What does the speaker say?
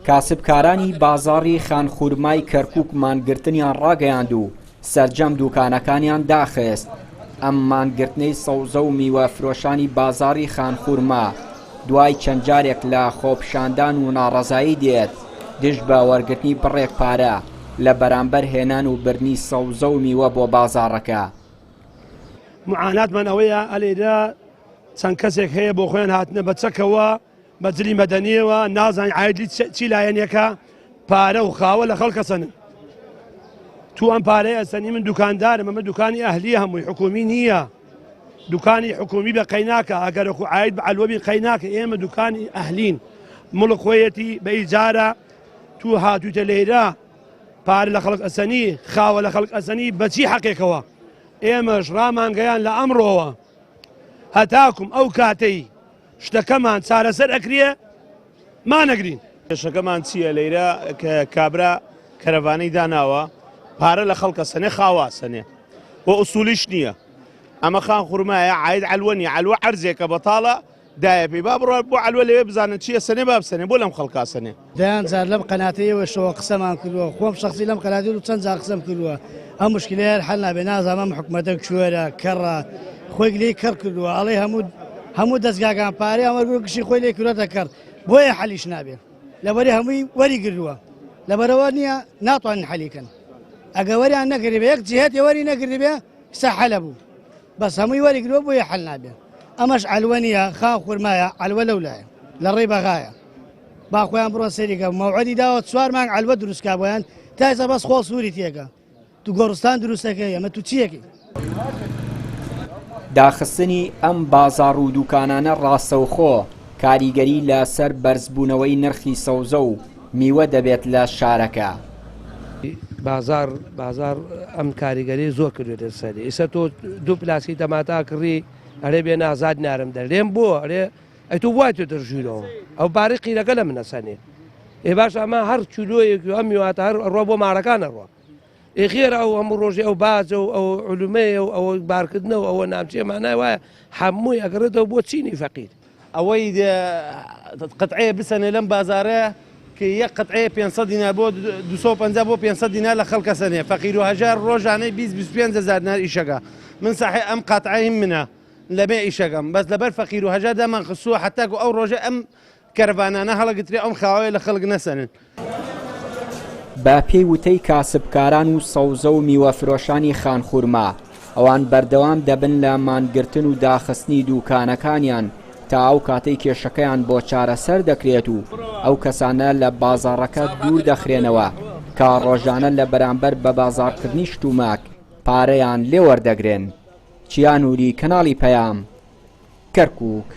کاسبکارانی بازاڕی خانخورمای کەرکووک مانگرتنیان ڕاگەیاند و سەرجەم دوکانەکانیان داخست. ئەم مانگرتنەی سەوزە و میوە فرۆشانی بازاڕی خانخورما دوای چەند جارێک لە خۆپشاندان و ناڕەزایی دێت دژ بە وەرگرتنی بڕێک پارە لە بەرامبەر هێنان و برنی سەوزە و میوە بۆ بازاڕەکە. معاناتمان ئەوەیە ئەلێرە چەند کەسێک هەیە بۆ خۆیان هاتنە بەچەکەوە بەجلی مەدەنیەوە نازان عایدی چی لایەنێکە پارە و خاوە لە خەڵکە سەنن. تو ئەم پارەیە ئەسەنی من دوکاندارم، ئەمە دوکانی ئەهلیە هەمووی حکومی نییە، دوکانی حکومی بە قەیناکە، ئەگەرەخو عاید بە علوەبی قەیناکە، ئێمە دوکانی ئەهلین مڵک خۆیەتی بە ئیجارە تو هاتوویتە لێرە پارە لە خەڵک ئەسەنی خاوە لە خەڵک ئەسەنی بەچی حەقێکەوە. ئێمەش ڕامانگەیان لە ئەمڕۆوە هەتاکم ئەو کاتەی شتەکەمان چارەسەر ئەکرێ مانەگرین. کێشەکەمان چییە لەیرە کە کابرا کەرەوانەی داناوە پارە لە خەڵکە سەنێ خاوا سەنێ بۆ ئوسولیش نییە. ئەمە خانخورمایە عاید علوەنی علوە عەرزێکە بەتاڵە دایە پێی با بڕۆ بۆ علوە لەوێ بزانن چییە سەنێ با بسەنێ بۆ لەم خەڵکا سەنێ. دەیان جار لەم قەناتەیەوە شەوە قسەمان کردووە، خۆم شخصی لەم قەناتەیە و چەند جار قسەم کردووە، ئەم مشکلەیە حەل نابێ. نازانم حکومەتە کوێرە کەڕە خۆی لێی کەڕ کردووە، ئەڵێ هەموو دەستگاکان پارەی ئەمەگوڕ گشتی خۆی لێ کردوەتە کەڕ، بۆیە حەلیش نابێت. لەبەری هەمووی وەری گردووە، لەبەرەوە نییە ناتوانن حەلیکەن. ئەگە وەریان نەگری بێ یەک جهێتی وەری نەگری بێ سا حەلە بوو، بەس هەمووی وەری گرووە بۆیە حەل نابێت. ئەمەش علوە نییە، خانخورمایە، علوە لەولایە لە ڕێی بەغایە. با خۆیان بڕۆ سەریکە مەوعەدی داوە 4 مانگ علوە دروستکا بۆیان تایزە بەس خۆ سووری تێکە تو گۆڕستان دروستەکەی ئەمە تو چیەکی. داخستنی ئەم بازاڕ و دوکانانە ڕاستەوخۆ کاریگەری لەسەر بەرزبوونەوەی نرخی سەوزە و میوە دەبێت لە شارەکە. بازار ئەم کاریگەری زۆر کردوێتە سەری. ئێستا تۆ دوو پلاسی تەماتا کڕی ئەرێ بێ نازاد نارم دەرێم بۆ ئەرێ ئەی تۆ وای تۆ دەژوورەوە ئەو باری قیرەکە لە منە سەنێ. ئێ باش ئەمە هەر چولۆیەکی ئەم میواتە هەر ڕۆ بۆ ماڕەکانە ڕۆ. ئێخێرە ئەو هەموو ڕۆژێ ئەو بازە و ئەو علومەیە و ئەوە بارکردنەوە ئەوە نامچێمانای وایە هەمووی ئەگەڕێتەوە بۆ چینی فەقیر. ئەوەی قەتعەیە بسەنێ لەم بازارەیە کە یەک قەتعەیە 500 دینار بۆ 250 بۆ 500 دینار لە خەڵکە سەنێ. فەقیر و هەژار ڕۆژانەی 20-25 دینار ئیشەکە. من ساحێ ئەم قەتعەی منە لەبێ ئیشەکەم، بەس لەبەر فەقیر و هەژار دامان خستووە حتاکو ئەو ڕۆژە ئەم کەرەڤانانە هەڵەگرترێ ئەم خاوەیە لە خەڵک نەسەنن. بە پێی وتەی کاسبکاران و سەوزە و میوە فرۆشانی خانخورما ئەوان بەردەوام دەبن لە مانگرتن و داخستنی دوکانەکانیان تا ئەو کاتەی کێشەکەیان بۆ چارەسەر دەکرێت و ئەو کەسانە لە بازاڕەکە دوور دەخرێنەوە کە ڕۆژانە لە بەرامبەر بە بازارکردنی شتوماک پارەیان لێ وەردەگرێن. چیان نووری، کەناڵی پەیام، کەرکووک.